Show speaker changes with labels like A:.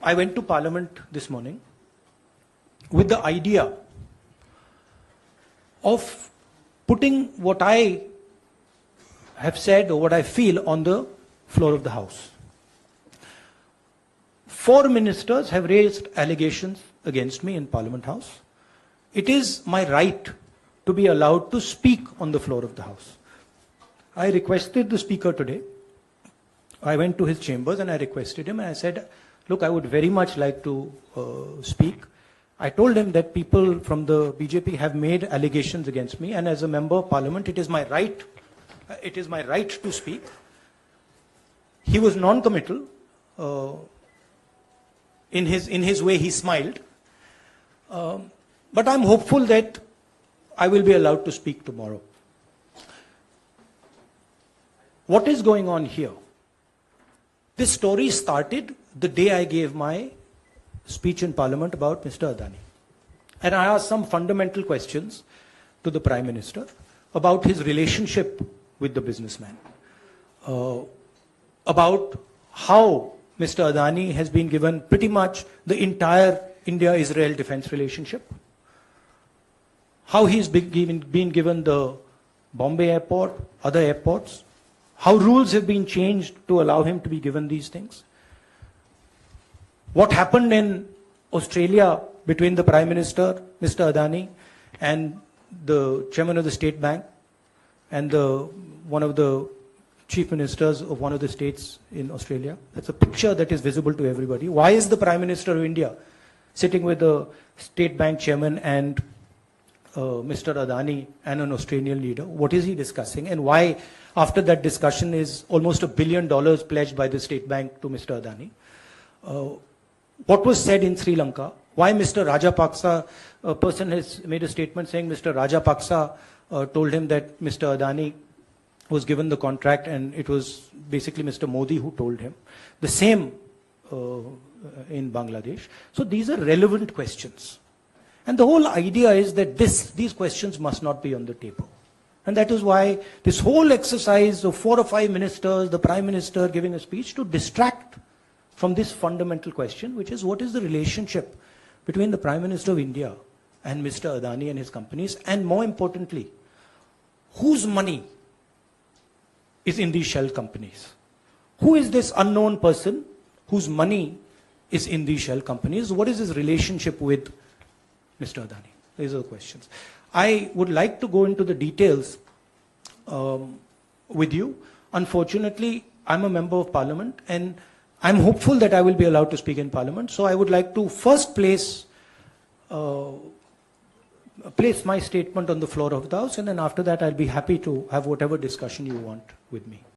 A: I went to Parliament this morning with the idea of putting what I have said or what I feel on the floor of the House. 4 ministers have raised allegations against me in Parliament House. It is my right to be allowed to speak on the floor of the House. I requested the Speaker today. I went to his chambers and I requested him and I said, look, I would very much like to speak. I told him that people from the BJP have made allegations against me, and as a member of Parliament, it is my right to speak. He was non-committal. In his way, he smiled. But I'm hopeful that I will be allowed to speak tomorrow. What is going on here? This story started the day I gave my speech in Parliament about Mr. Adani. And I asked some fundamental questions to the Prime Minister about his relationship with the businessman, about how Mr. Adani has been given pretty much the entire India-Israel defense relationship, how he's been given the Bombay airport, other airports, how rules have been changed to allow him to be given these things. What happened in Australia between the Prime Minister, Mr. Adani, and the Chairman of the State Bank, and one of the Chief Ministers of one of the states in Australia. That's a picture that is visible to everybody. Why is the Prime Minister of India sitting with the State Bank Chairman and Mr. Adani and an Australian leader? What is he discussing? And why, after that discussion, is almost $1 billion pledged by the State Bank to Mr. Adani? What was said in Sri Lanka? Why Mr. Rajapaksa, a person has made a statement saying Mr. Rajapaksa told him that Mr. Adani was given the contract and it was basically Mr. Modi who told him. The same in Bangladesh. So these are relevant questions. And the whole idea is that these questions must not be on the table. And that is why this whole exercise of 4 or 5 ministers, the Prime Minister giving a speech to distract from this fundamental question, which is what is the relationship between the Prime Minister of India and Mr. Adani and his companies, and more importantly, whose money is in these shell companies? Who is this unknown person whose money is in these shell companies? What is his relationship with Mr. Adani? These are the questions. I would like to go into the details with you. Unfortunately, I'm a member of Parliament and I'm hopeful that I will be allowed to speak in Parliament. So I would like to first place my statement on the floor of the House, and then after that I'll be happy to have whatever discussion you want with me.